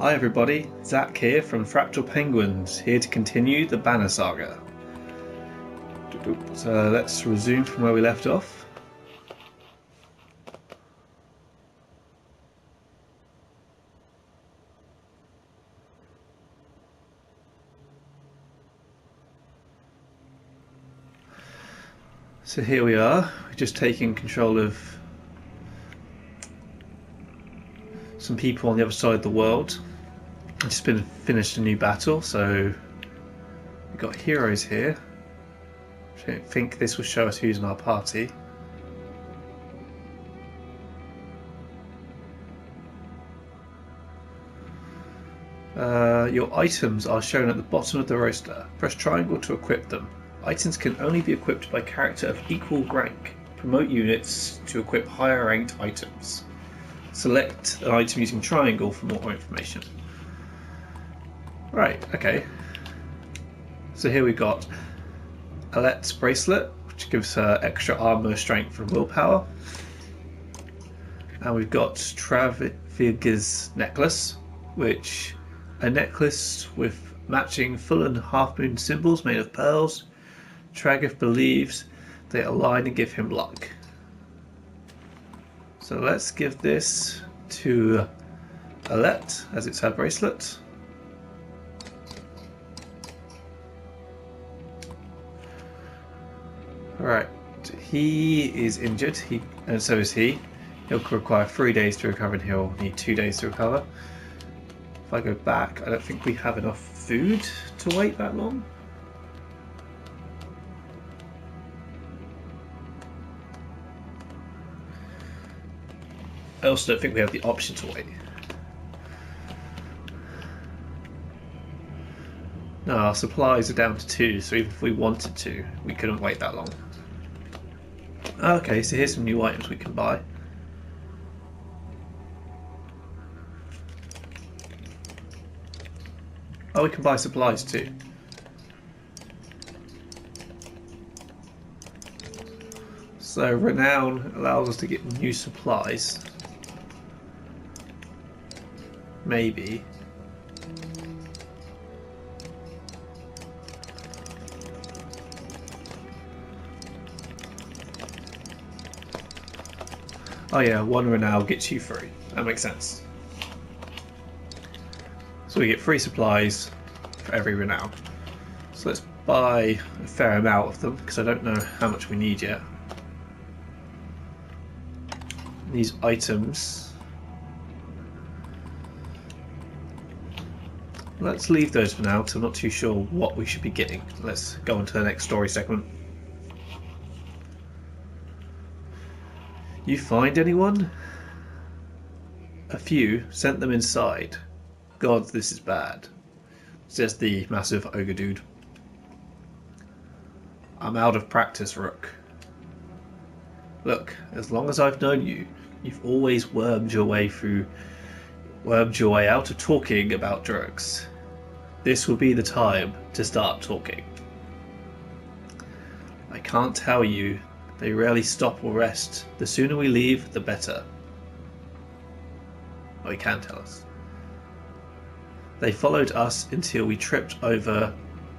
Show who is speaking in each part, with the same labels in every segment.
Speaker 1: Hi everybody, Zach here from Fractal Penguins, here to continue the Banner Saga. So let's resume from where we left off. So here we are, we're just taking control of some people on the other side of the world. I've just finished a new battle, so we've got heroes here. I don't think this will show us who's in our party. Your items are shown at the bottom of the roster. Press triangle to equip them. Items can only be equipped by character of equal rank. Promote units to equip higher ranked items. Select an item using triangle for more information. Right, okay. So here we've got Alette's bracelet, which gives her extra armor, strength, and willpower. And we've got Traviga's necklace, which a necklace with matching full and half moon symbols made of pearls. Tragic believes they align and give him luck. So let's give this to Alette, as it's her bracelet. Alright, he is injured, and so is he. He'll require 3 days to recover and he'll need 2 days to recover. If I go back, I don't think we have enough food to wait that long. I also don't think we have the option to wait. No, our supplies are down to 2, so even if we wanted to, we couldn't wait that long. Okay, so here's some new items we can buy. Oh, we can buy supplies too. So renown allows us to get new supplies. Maybe. Oh yeah, 1 renown gets you 3. That makes sense. So we get 3 supplies for every renown. So let's buy a fair amount of them, because I don't know how much we need yet. These items, let's leave those for now, because I'm not too sure what we should be getting. Let's go on to the next story segment. You find anyone? A few. Sent them inside. God, this is bad, says the massive ogre dude. I'm out of practice, Rook. Look, as long as I've known you, you've always wormed your way out of talking about drugs. This will be the time to start talking. I can't tell you, they rarely stop or rest. The sooner we leave, the better. Oh, he can tell us. They followed us until we tripped over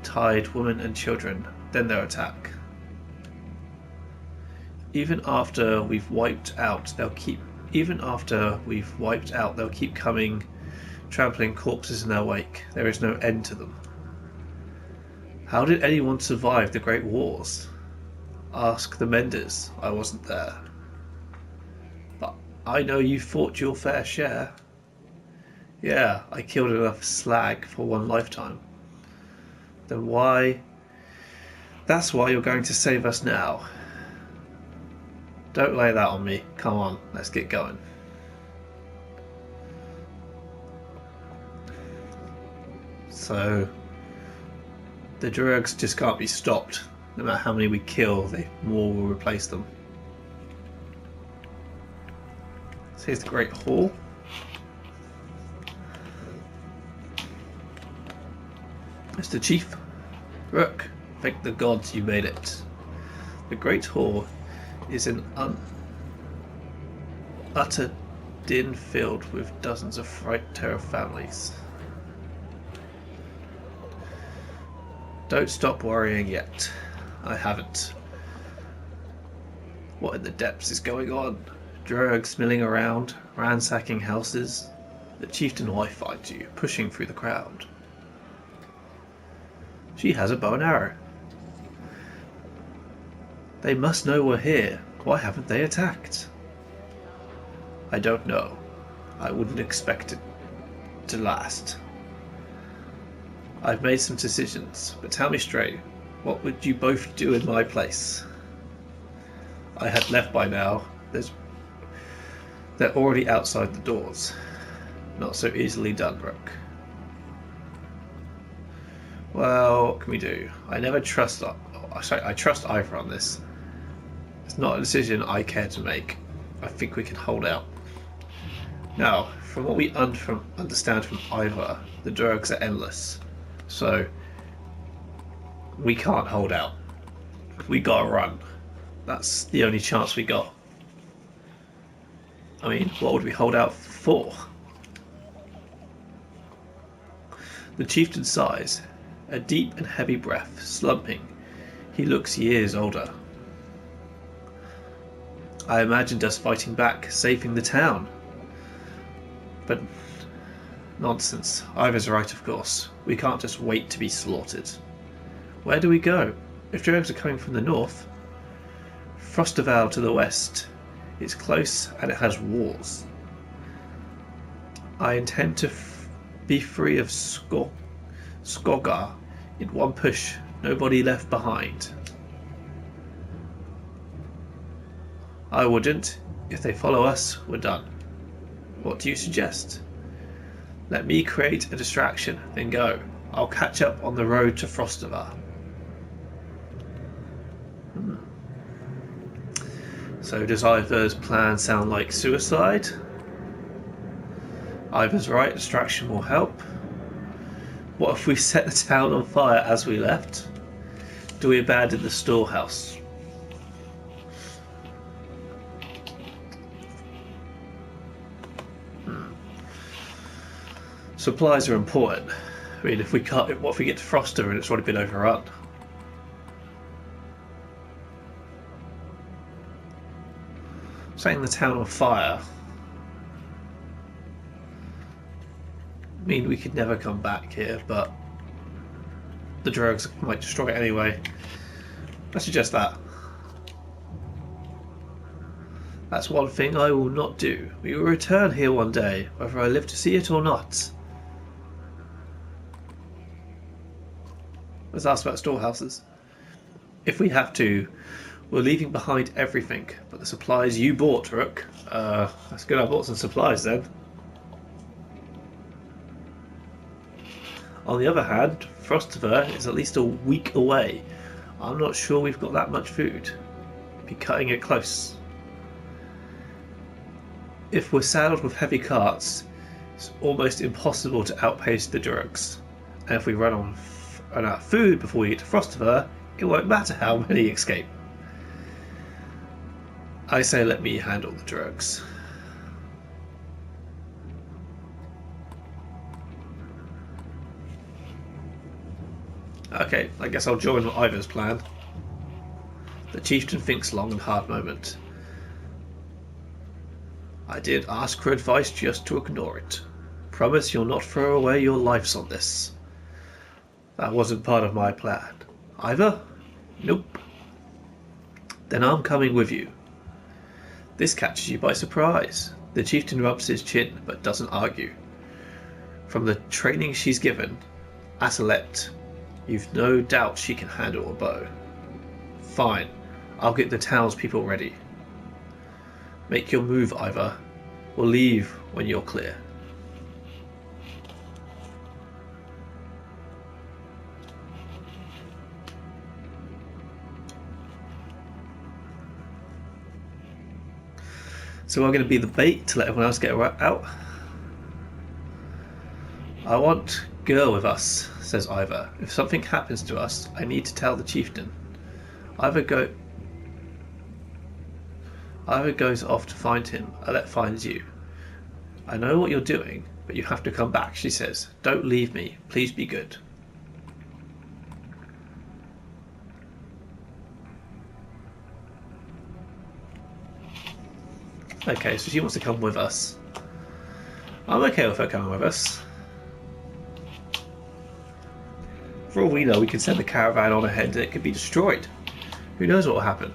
Speaker 1: tied women and children, then their attack. Even after we've wiped out, they'll keep coming, trampling corpses in their wake. There is no end to them. How did anyone survive the Great Wars? Ask the Menders. I wasn't there. But I know you fought your fair share. Yeah, I killed enough slag for one lifetime. Then why? That's why you're going to save us now. Don't lay that on me. Come on, let's get going. So, the drugs just can't be stopped. No matter how many we kill, more will replace them. So here's the Great Hall. Mr. Chief, Rook, thank the gods you made it. The Great Hall is an utter din filled with dozens of fright-terror families. Don't stop worrying yet. I haven't. What in the depths is going on? Drugs milling around, ransacking houses. The chieftain wife finds you, pushing through the crowd. She has a bow and arrow. They must know we're here. Why haven't they attacked? I don't know. I wouldn't expect it to last. I've made some decisions, but tell me straight, what would you both do in my place? I had left by now. They're already outside the doors. Not so easily done, Rook. Well, what can we do? I trust either on this. It's not a decision I care to make. I think we can hold out. Now, from what we understand from Ivor, the drugs are endless. So, we can't hold out. We gotta run. That's the only chance we got. I mean, what would we hold out for? The chieftain sighs, a deep and heavy breath, slumping. He looks years older. I imagined us fighting back, saving the town. But nonsense. Ivor's right, of course. We can't just wait to be slaughtered. Where do we go? If droves are coming from the north, Frosterval to the west. It's close and it has walls. I intend to be free of Skogar in one push. Nobody left behind. I wouldn't. If they follow us, we're done. What do you suggest? Let me create a distraction, then go. I'll catch up on the road to Frostervar. So does Ivor's plan sound like suicide? Ivor's right, distraction will help. What if we set the town on fire as we left? Do we abandon the storehouse? Supplies are important. I mean, if we can't, what if we get to Froster and it's already been overrun? Setting the town on fire. I mean, we could never come back here, but the drugs might destroy it anyway. I suggest that. That's one thing I will not do. We will return here one day, whether I live to see it or not. Let's ask about storehouses. If we have to, we're leaving behind everything but the supplies you bought, Rook. That's good, I bought some supplies then. On the other hand, Frostiver is at least a week away. I'm not sure we've got that much food. Be cutting it close. If we're saddled with heavy carts, it's almost impossible to outpace the drugs. And if we run out of food before we get to Frostiver, it won't matter how many escape. I say let me handle the drugs. Okay, I guess I'll join Ivor's plan. The chieftain thinks long and hard moment. I did ask for advice just to ignore it. Promise you'll not throw away your lives on this. That wasn't part of my plan. Ivor? Nope. Then I'm coming with you. This catches you by surprise. The chieftain rubs his chin, but doesn't argue. From the training she's given, Attalette, you've no doubt she can handle a bow. Fine, I'll get the townspeople ready. Make your move, Ivor. We'll leave when you're clear. So we're going to be the bait to let everyone else get out. I want girl with us, says Ivor. If something happens to us, I need to tell the chieftain. Ivor goes off to find him. Alette finds you. I know what you're doing, but you have to come back, she says. Don't leave me. Please be good. Okay, so she wants to come with us. I'm okay with her coming with us. For all we know, we can send the caravan on ahead and it could be destroyed. Who knows what will happen?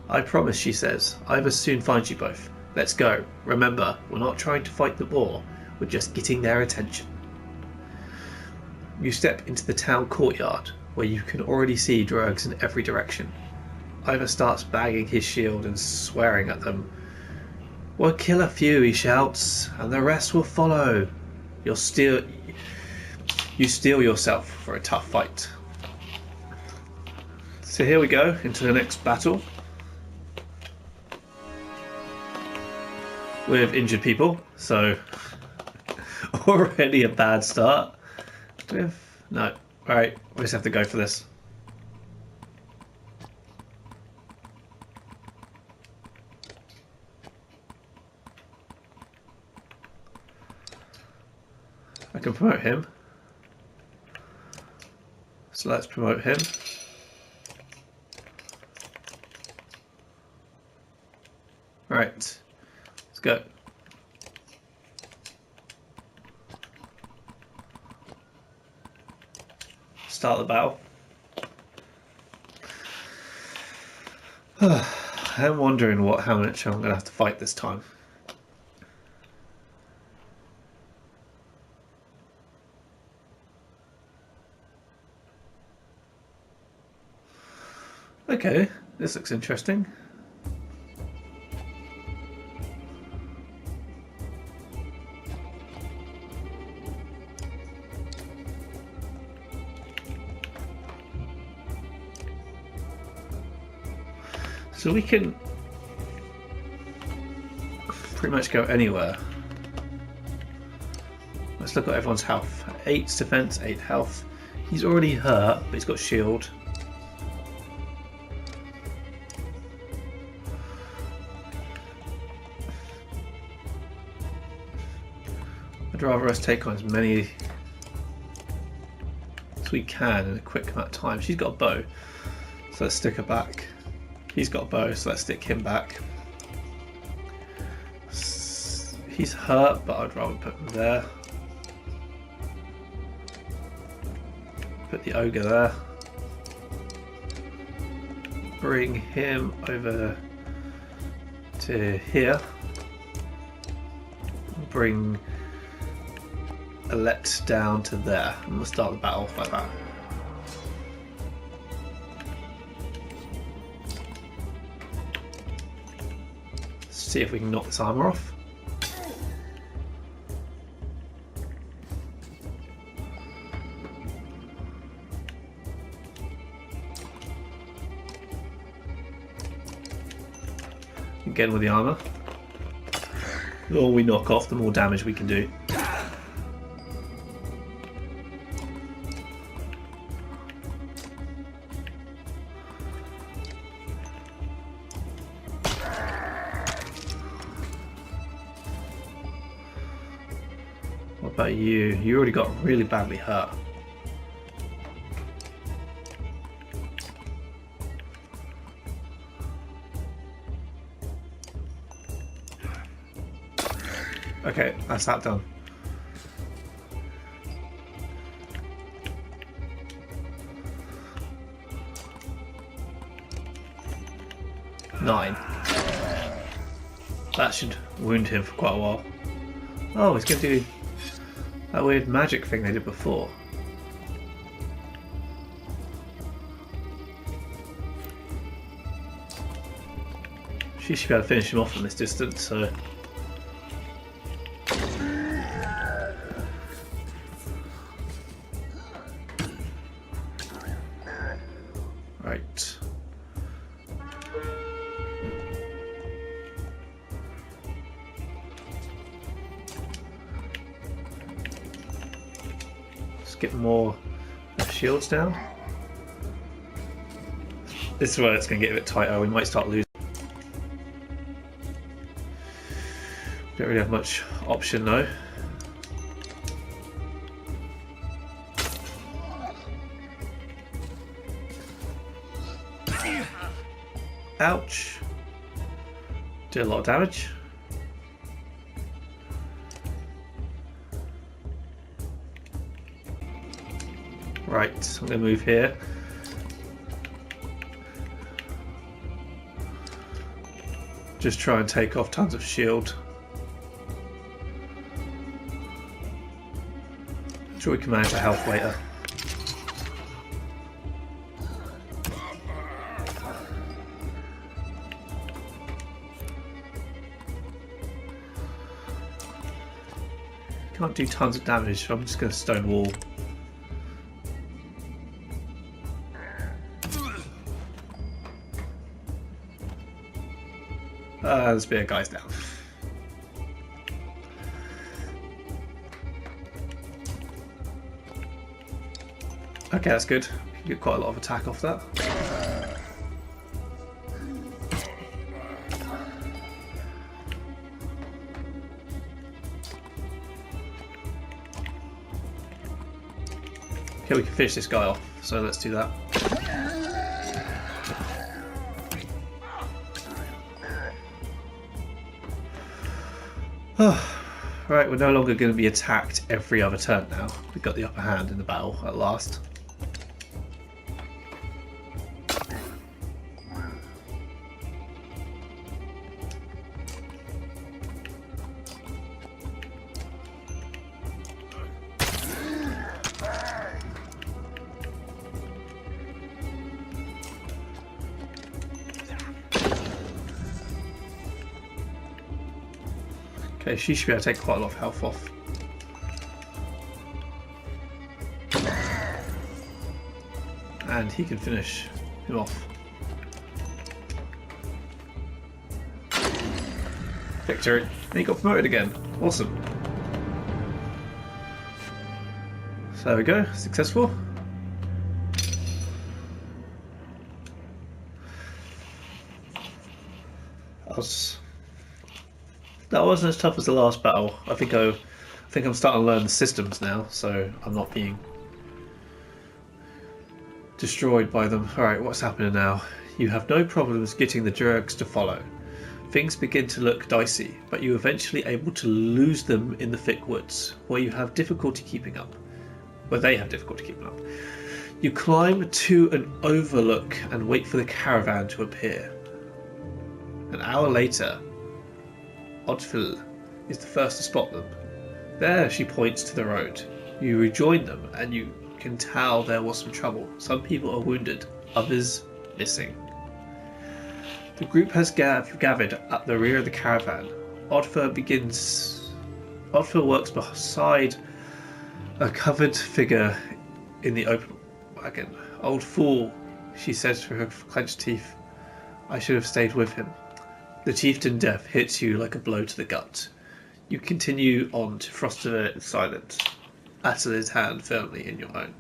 Speaker 1: I promise, she says. I must soon find you both. Let's go. Remember, we're not trying to fight the war. We're just getting their attention. You step into the town courtyard, where you can already see drogues in every direction. Ivor starts banging his shield and swearing at them. We'll kill a few, he shouts, and the rest will follow. You steel yourself for a tough fight. So here we go into the next battle. With injured people, so already a bad start. No, alright, we just have to go for this. I can promote him. So let's promote him. Right, let's go. Start the battle. I'm wondering how much I'm going to have to fight this time. Okay, this looks interesting. So we can pretty much go anywhere. Let's look at everyone's health. 8 defense, 8 health. He's already hurt, but he's got shield. I'd rather us take on as many as we can in a quick amount of time. She's got a bow, so let's stick her back. He's got a bow, so let's stick him back. He's hurt, but I'd rather put him there. Put the ogre there. Bring him over to here. Bring Alette down to there. And we'll start the battle like that. See if we can knock this armor off. Again with the armor. The more we knock off, the more damage we can do. What about you? You already got really badly hurt. Okay, that's that done. Nine. That should wound him for quite a while. Oh, he's going to do that weird magic thing they did before. She should be able to finish him off from this distance, so... Right. Let's get more shields down. This is where it's going to get a bit tighter. We might start losing. Don't really have much option though. Ouch. Did a lot of damage. Right, I'm going to move here. Just try and take off tons of shield. I'm sure we can manage the health later. Can't do tons of damage, so I'm just going to stone wall. There's a bit of guys down. Okay, that's good. You get quite a lot of attack off that. Okay, we can finish this guy off, so let's do that. Right, we're no longer going to be attacked every other turn now. We've got the upper hand in the battle at last. Okay, she should be able to take quite a lot of health off. And he can finish him off. Victory. And he got promoted again. Awesome. So there we go. Successful. That wasn't as tough as the last battle. I think I'm starting to learn the systems now, so I'm not being destroyed by them. Alright, what's happening now? You have no problems getting the Drugs to follow. Things begin to look dicey, but you're eventually able to lose them in the thick woods, where you have difficulty keeping up. Where they have difficulty keeping up. You climb to an overlook and wait for the caravan to appear. An hour later, Odfil is the first to spot them. There, she points to the road. You rejoin them and you can tell there was some trouble. Some people are wounded, others missing. The group has gathered at the rear of the caravan. Odfil works beside a covered figure in the open wagon. Old fool, she says through her clenched teeth. I should have stayed with him. The chieftain death hits you like a blow to the gut. You continue on to Froster in silence, Attil's hand firmly in your own.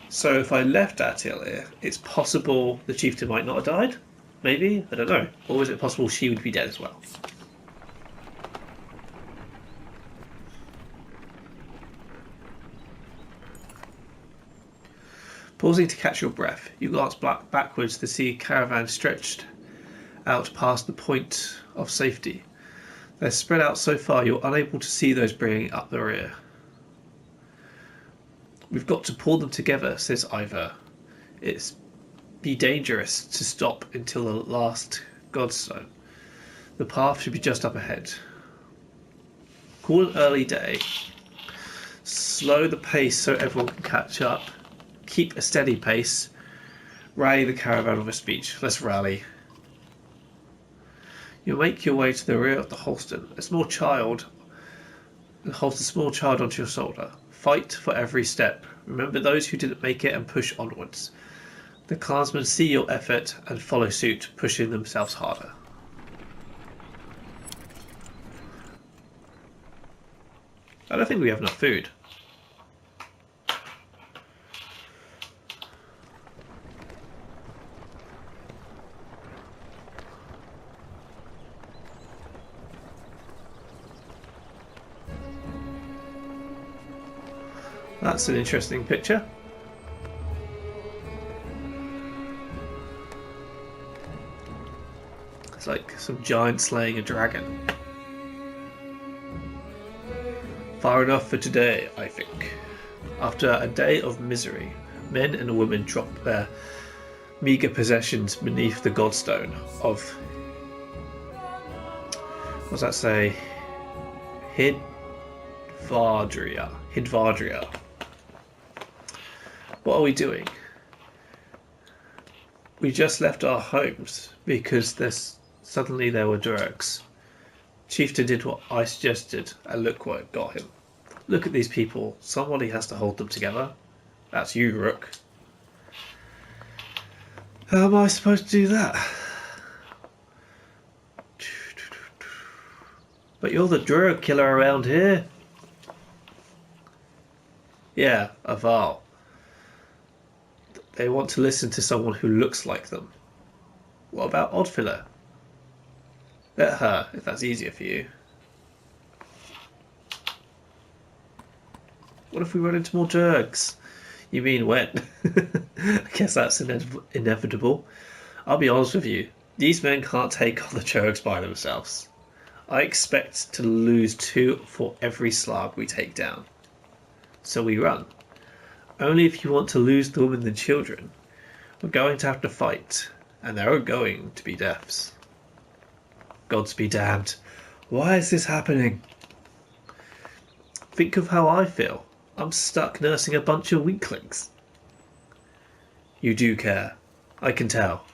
Speaker 1: So if I left Attil here, it's possible the chieftain might not have died? Maybe? I don't know. Or is it possible she would be dead as well? Pausing to catch your breath, you glance backwards to see a caravan stretched out past the point of safety. They're spread out so far you're unable to see those bringing up the rear. We've got to pull them together, says Ivor. It's be dangerous to stop until the last godstone. The path should be just up ahead. Call an early day. Slow the pace so everyone can catch up. Keep a steady pace. Rally the caravan with a speech. Let's rally. You make your way to the rear of the Holston. A small child holds a small child onto your shoulder. Fight for every step. Remember those who didn't make it and push onwards. The clansmen see your effort and follow suit, pushing themselves harder. I don't think we have enough food. That's an interesting picture. It's like some giant slaying a dragon. Far enough for today, I think. After a day of misery, men and women dropped their meagre possessions beneath the godstone of, what does that say? Hidvardria. Hidvardria. What are we doing? We just left our homes because suddenly there were drugs. Chieftain did what I suggested, and look what it got him. Look at these people. Somebody has to hold them together. That's you, Rook. How am I supposed to do that? But you're the drug killer around here. Yeah, a Val. They want to listen to someone who looks like them. What about Oddfiller? Let her, if that's easier for you. What if we run into more drugs? You mean when? I guess that's inevitable. I'll be honest with you. These men can't take on the drugs by themselves. I expect to lose 2 for every slug we take down. So we run. Only if you want to lose the women and children. We're going to have to fight, and there are going to be deaths. Gods be damned. Why is this happening? Think of how I feel. I'm stuck nursing a bunch of weaklings. You do care. I can tell.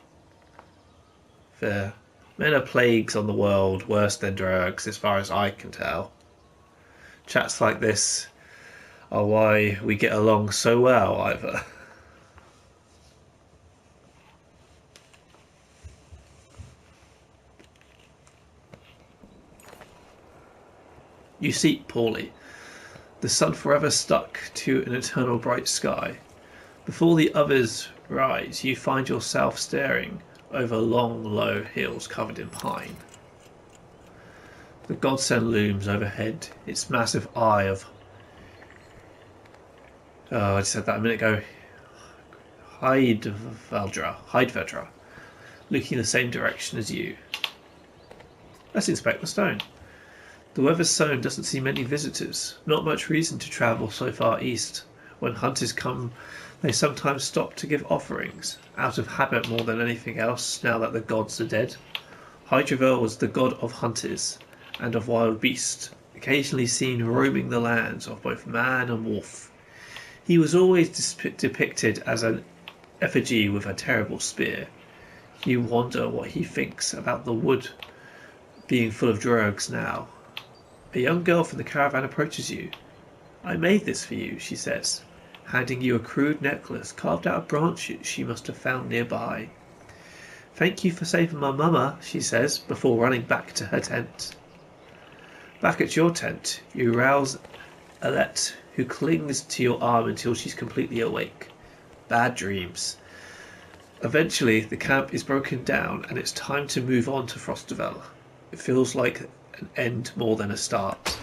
Speaker 1: Fair. Men are plagues on the world, worse than drugs, as far as I can tell. Chats like this are why we get along so well, Ivor. You sleep poorly. The sun forever stuck to an eternal bright sky. Before the others rise, you find yourself staring over long, low hills covered in pine. The godsend looms overhead, its massive eye of... Oh, I said that a minute ago. Hydvedra, looking the same direction as you. Let's inspect the stone. The weather's zone doesn't see many visitors. Not much reason to travel so far east. When hunters come, they sometimes stop to give offerings, out of habit more than anything else, now that the gods are dead. Hydravel was the god of hunters and of wild beasts, occasionally seen roaming the lands of both man and wolf. He was always depicted as an effigy with a terrible spear. You wonder what he thinks about the wood being full of drugs now. A young girl from the caravan approaches you. I made this for you, she says, handing you a crude necklace carved out of branches she must have found nearby. Thank you for saving my mama, she says, before running back to her tent. Back at your tent, you rouse Alette, who clings to your arm until she's completely awake. Bad dreams. Eventually, the camp is broken down and it's time to move on to Frostavel. It feels like an end more than a start.